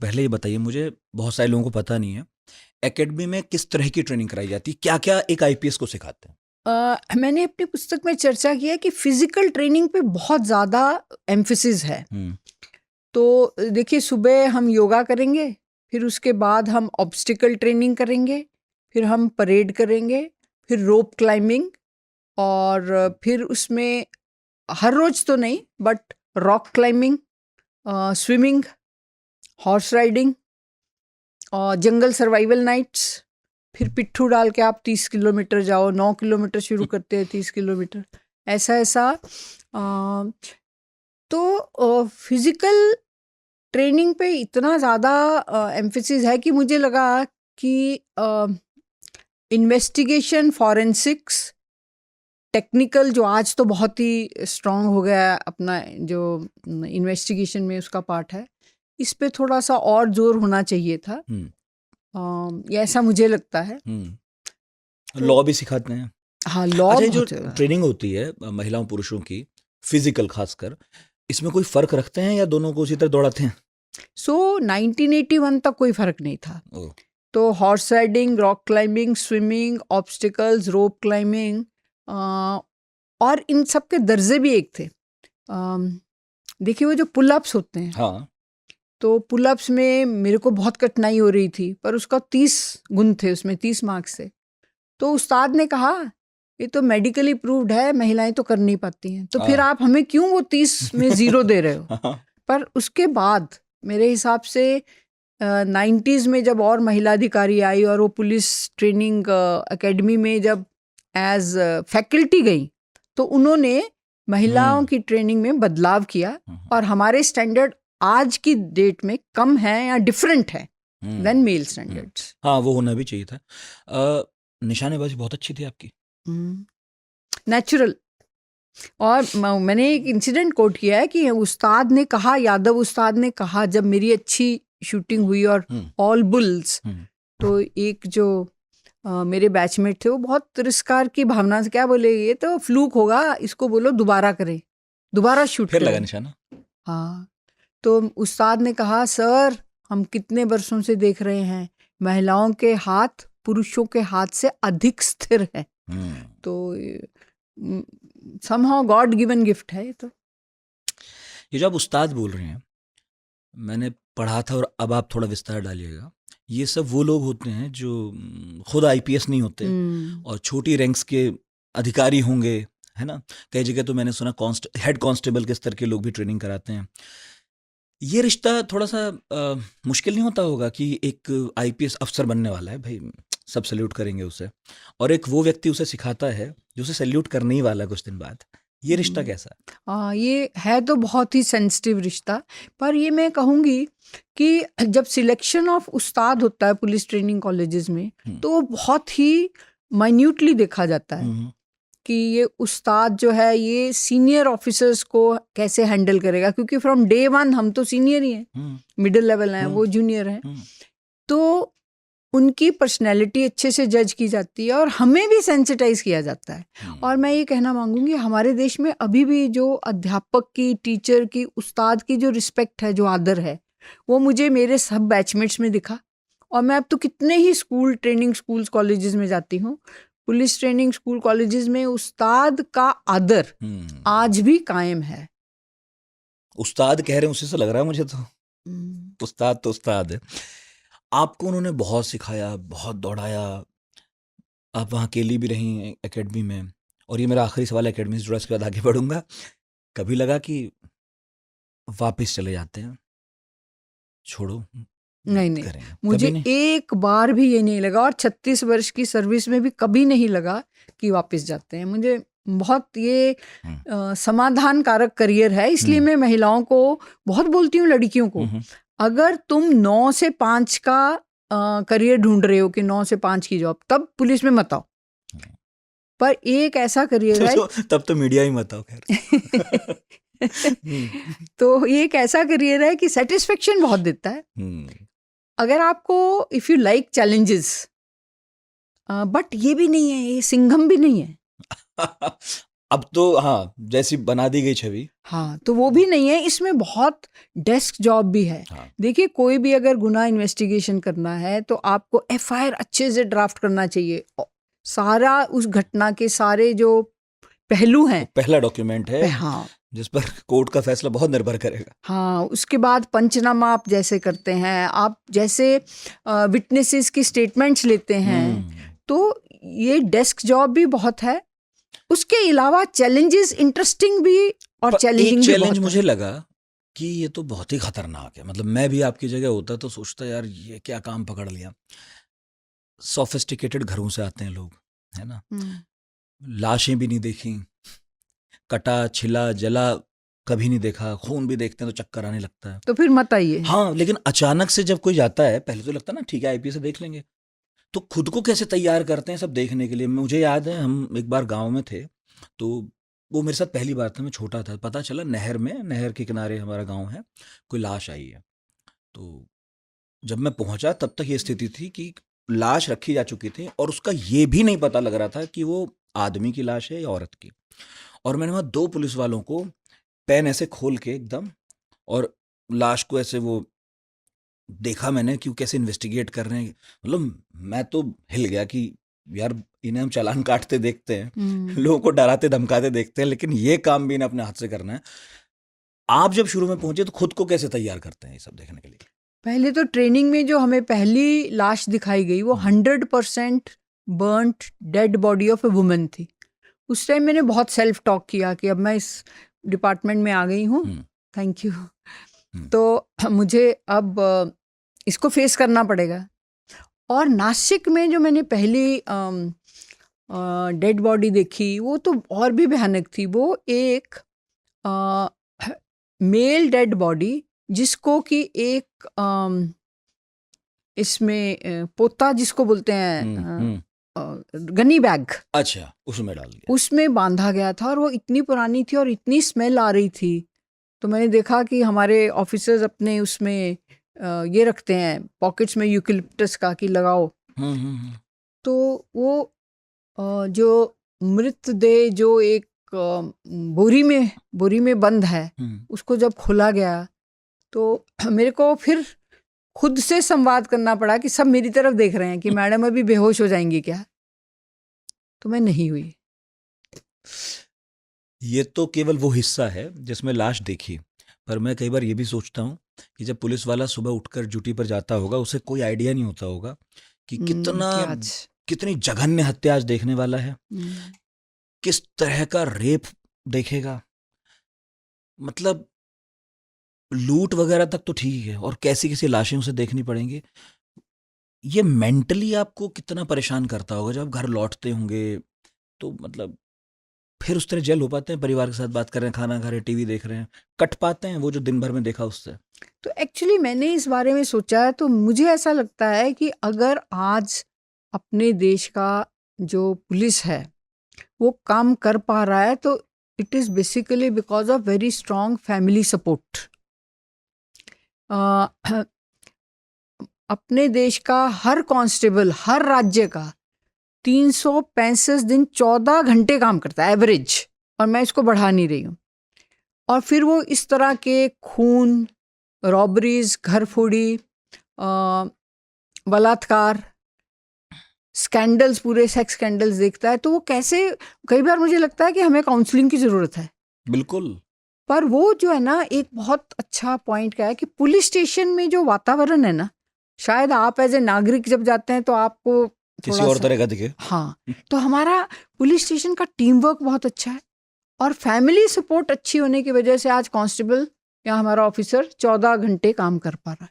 पहले ये बताइए मुझे, बहुत सारे लोगों को पता नहीं है, एकेडमी में किस तरह की ट्रेनिंग कराई जाती है? क्या-क्या एक आईपीएस को सिखाते हैं? मैंने अपनी पुस्तक में चर्चा की है कि फिजिकल ट्रेनिंग पे बहुत ज़्यादा एम्फेसिस है। हुँ, तो देखिए, सुबह हम योगा करेंगे, फिर उसके बाद हम ऑब्स्टिकल ट्रेनिंग करेंगे, फिर हम परेड करेंगे, फिर रोप क्लाइंबिंग, और फिर उसमें हर रोज तो नहीं, but rock climbing, swimming, horse riding और जंगल सर्वाइवल नाइट्स। फिर पिट्ठू डाल के आप 30 किलोमीटर जाओ, 9 किलोमीटर शुरू करते हैं, 30 किलोमीटर, ऐसा ऐसा। अ, तो फिजिकल ट्रेनिंग पे इतना ज़्यादा एम्फेसिस है कि मुझे लगा कि इन्वेस्टिगेशन, फॉरेंसिक्स, टेक्निकल, जो आज तो बहुत ही स्ट्रांग हो गया है, अपना जो इन्वेस्टिगेशन में उसका पार्ट है, इस पे थोड़ा सा और जोर होना चाहिए था। हुँ, ये ऐसा मुझे लगता है। हुँ। तो लॉ भी सिखाते हैं। हाँ, लॉ अच्छा, ये जो बहुत ज़्यादा। ट्रेनिंग होती है महिलाओं पुरुषों की, फिजिकल खासकर, इसमें कोई फ़र्क रखते हैं या दोनों को उसी तरह दौड़ाते हैं? सो 1981 तक कोई फ़र्क नहीं था। ओह! तो horse riding, rock climbing, swimming, obstacles, rope climbing, और इन सब के दर्जे भी एक थे। अम, देखिए, वो जो पुल अप्स होते हैं, हाँ। तो पुल अप्स में मेरे को बहुत कठिनाई हो रही थी, पर उसका 30 गुण थे, उसमें 30 मार्क्स थे। तो उस्ताद ने कहा, ये तो मेडिकली प्रूव्ड है, महिलाएं तो कर नहीं पाती हैं, तो फिर आह! आप हमें क्यों वो 30 में ज़ीरो दे रहे हो? हाँ, पर उसके बाद मेरे हिसाब से 90s में जब और महिला अधिकारी आई और वो पुलिस ट्रेनिंग एकेडमी में जब एज फैकल्टी गई, तो उन्होंने महिलाओं हुँ, की ट्रेनिंग में बदलाव किया, हुँ, और हमारे स्टैंडर्ड आज की डेट में कम है या डिफरेंट है हुँ, देन मेल हुँ। स्टैंडर्ड्स। हाँ, वो होना भी चाहिए था। निशानेबाज़ी बहुत अच्छी थी आपकी। नेचुरल। और मैंने एक इंसिडेंट कोट किया है कि उस्ताद ने कहा, यादव उस्ताद ने कहा, जब मेरी अच्छी शूटिंग हुई और हुँ, ऑल बुल्स, हुँ। तो एक जो मेरे बैचमेट थे, वो बहुत तिरस्कार की भावना से, क्या बोले, ये तो फ्लूक होगा, इसको बोलो दोबारा करे, दोबारा शूट फिर लगा करे। निशाना? हाँ। तो उस्ताद ने कहा, सर, हम कितने वर्षों से देख रहे हैं, महिलाओं के हाथ पुरुषों के हाथ से अधिक स्थिर है। हुँ। तो समहाउ गॉड गिवन गिफ्ट है ये तो। ये जो आप उस्ताद बोल रहे हैं, मैंने पढ़ा था और अब आप थोड़ा विस्तार डालिएगा। ये सब वो लोग होते हैं जो खुद आईपीएस नहीं होते हम्म। और छोटी रैंक्स के अधिकारी होंगे, है ना? कई जगह तो मैंने सुना हेड कांस्टेबल के स्तर के लोग भी ट्रेनिंग कराते हैं। ये रिश्ता थोड़ा-सा मुश्किल नहीं होता होगा कि एक आईपीएस अफ़सर बनने वाला है, भई सब सैल्यूट करेंगे उसे, और एक वो व्यक्ति उसे सिखाता है, जो उसे सैल्यूट करने ही वाला है कुछ दिन बाद। ये रिश्ता हम्म। कैसा है? ये है तो बहुत ही सेंसिटिव रिश्ता, पर ये मैं कहूँगी कि जब सिलेक्शन ऑफ उस्ताद होता है पुलिस ट्रेनिंग कॉलेजेस में, हुँ, तो वो बहुत ही माइन्यूटली देखा जाता है हुँ, हुँ, कि ये उस्ताद जो है, ये सीनियर ऑफिसर्स को कैसे हैंडल करेगा, क्योंकि फ्रॉम डे वन हम तो सीनियर ही हैं, हुँ, मिडिल लेवल हैं, हुँ, वो जूनियर हैं। हुँ, तो उनकी पर्सनैलिटी अच्छे से जज की जाती है, और हमें भी सेंसिटाइज किया जाता है। हुँ, और मैं ये कहना मांगूंगी, हमारे देश में अभी भी जो अध्यापक की, टीचर की, उस्ताद की जो रिस्पेक्ट है, जो आदर है, वो मुझे मेरे सब बैचमेट्स में दिखा। और मैं अब तो कितने ही स्कूल, ट्रेनिंग स्कूल्स, कॉलेजेस में जाती हूँ, पुलिस ट्रेनिंग स्कूल, कॉलेजेस में उस्ताद का आदर हुँ। आज भी कायम है। उस्ताद कह रहे हैं उसी से लग रहा है मुझे तो। हम्म। उस्ताद तो उस्ताद है। आपको उन्होंने बहुत सिखाया, बहुत दौड़ाया, आप वहाँ अकेली भी रहीं एकेडमी में, और ये मेरा आखिरी सवाल है एकेडमी से जुड़ा, इसके बाद आगे बढ़ूँगा। कभी लगा कि वापस चले जाते हैं, छोड़ो, नहीं, नहीं, करेंगे, मुझे कभी नहीं? एक बार भी ये नहीं लगा, और 36 वर्ष की सर्विस में भी कभी नहीं लगा कि वापस जाते हैं। मुझे बहुत ये हुँ, समाधान कारक करियर है, इसलिए हुँ, मैं महिलाओं को बहुत बोलती हूँ, लड़कियों हुँ, को, हुँ, अगर तुम 9 से 5 का करियर ढूंढ रहे हो कि 9 से 5 की जॉब, तब पुलिस में मत आओ। हुँ। पर एक ऐसा करियर है तब तो मीडिया ही मत आओ खैर। हुँ, तो ये एक ऐसा करियर है कि सेटिस्फेक्शन बहुत देता है, हुँ। अगर आपको, if you like challenges. But ये भी नहीं है, ये सिंघम भी नहीं है। अब तो हाँ, जैसी बना दी गई छवि। हाँ, तो वो भी नहीं है, इसमें बहुत डेस्क जॉब भी है। हाँ, देखिए, कोई भी अगर गुनाह इन्वेस्टिगेशन करना है तो आपको एफआईआर अच्छे से ड्राफ्ट करना चाहिए। सारा उस घटना के सारे जो पहलू हैं, वो पहला डॉक्यूमेंट है हाँ जिस पर कोर्ट का फैसला बहुत निर्भर करेगा। हाँ, उसके बाद पंचनामा आप जैसे करते हैं, आप जैसे विटनेसेस की स्टेटमेंट्स लेते हैं, तो ये डेस्क जॉब भी बहुत है। उसके अलावा चैलेंजेस इंटरेस्टिंग भी और पर चैलेंजिंग एक भी चैलेंज बहुत मुझे है। लगा कि ये तो बहुत ही खतरनाक है। मतलब मैं भी आपकी जगह होता तो सोचता यार ये क्या काम पकड़ लिया। सोफिस्टिकेटेड घरों से आते हैं लोग, है ना, लाशें भी नहीं देखी, कटा छिला जला कभी नहीं देखा, खून भी देखते हैं तो चक्कर आने लगता है। तो फिर मत आइए। हाँ, लेकिन अचानक से जब कोई जाता है, पहले तो लगता है ना ठीक है आईपीएस से देख लेंगे, तो खुद को कैसे तैयार करते हैं सब देखने के लिए। मुझे याद है हम एक बार गांव में थे, तो वो मेरे साथ पहली बार था, मैं छोटा था, पता चला नहर के किनारे हमारा गांव है, कोई लाश आई है। तो जब मैं पहुंचा तब तक ये स्थिति थी कि लाश रखी जा चुकी थी और उसका ये भी नहीं पता लग रहा था कि वो आदमी की लाश है या औरत की। और मैंने वहाँ 2 पुलिस वालों को पेन ऐसे खोल के एकदम और लाश को ऐसे वो देखा मैंने कि वो कैसे इन्वेस्टिगेट कर रहे हैं। मतलब मैं तो हिल गया कि यार इन्हें हम चालान काटते देखते हैं, लोगों को डराते धमकाते देखते हैं, लेकिन ये काम भी इन्हें अपने हाथ से करना है। आप जब शुरू में पहुंचे तो खुद को कैसे तैयार करते हैं ये सब देखने के लिए? पहले तो ट्रेनिंग में जो हमें पहली लाश दिखाई गई वो 100% burnt dead body of a woman थी। उस टाइम मैंने बहुत सेल्फ टॉक किया कि अब मैं इस डिपार्टमेंट में आ गई हूँ, थैंक यू, तो मुझे अब इसको फेस करना पड़ेगा। और नासिक में जो मैंने पहली डेड बॉडी देखी वो तो और भी भयानक थी। वो एक मेल डेड बॉडी जिसको कि एक इसमें पोता जिसको बोलते हैं गनी बैग, अच्छा, उसमें डाल दिया, उसमें बांधा गया था और वो इतनी पुरानी थी और इतनी स्मेल आ रही थी। तो मैंने देखा कि हमारे ऑफिसर्स अपने उसमें ये रखते हैं पॉकेट्स में यूकलिप्टस का कि लगाओ। तो वो जो मृतदेह जो एक बोरी में बंद है, उसको जब खोला गया तो मेरे को फिर खुद से संवाद करना पड़ा कि सब मेरी तरफ देख रहे हैं कि मैडम अभी बेहोश हो जाएंगी क्या, तो मैं नहीं हुई। ये तो केवल वो हिस्सा है जिसमें लाश देखी, पर मैं कई बार ये भी सोचता हूँ कि जब पुलिस वाला सुबह उठकर ड्यूटी पर जाता होगा उसे कोई आइडिया नहीं होता होगा कि कितनी जघन्य हत्या आज देखने वाला है, किस तरह का रेप देखेगा। मतलब लूट वगैरह तक तो ठीक है, और कैसी कैसी लाशें उसे देखनी पड़ेंगी। ये मेंटली आपको कितना परेशान करता होगा जब घर लौटते होंगे। तो मतलब फिर उस तरह जेल हो पाते हैं, परिवार के साथ बात कर रहे हैं, खाना खा रहे हैं, टीवी देख रहे हैं, कट पाते हैं वो जो दिन भर में देखा उससे? तो एक्चुअली मैंने इस बारे में सोचा है, तो मुझे ऐसा लगता है कि अगर आज अपने देश का जो पुलिस है वो काम कर पा रहा है तो it is basically because of very strong family support. अपने देश का हर कांस्टेबल हर राज्य का 365 दिन 14 घंटे काम करता है एवरेज, और मैं इसको बढ़ा नहीं रही हूँ। और फिर वो इस तरह के खून, रॉबरीज, घर फोड़ी, बलात्कार, स्कैंडल्स, पूरे सेक्स स्कैंडल्स देखता है। तो वो कैसे, कई बार मुझे लगता है कि हमें काउंसलिंग की ज़रूरत है। बिल्कुल। पर वो जो है ना, एक बहुत अच्छा पॉइंट क्या है कि पुलिस स्टेशन में जो वातावरण है ना, शायद आप एज ए नागरिक जब जाते हैं तो आपको किसी और तरह का दिखे। हाँ, तो हमारा पुलिस स्टेशन का टीम वर्क बहुत अच्छा है और फैमिली सपोर्ट अच्छी होने की वजह से आज कांस्टेबल या हमारा ऑफिसर 14 घंटे काम कर पा रहा है।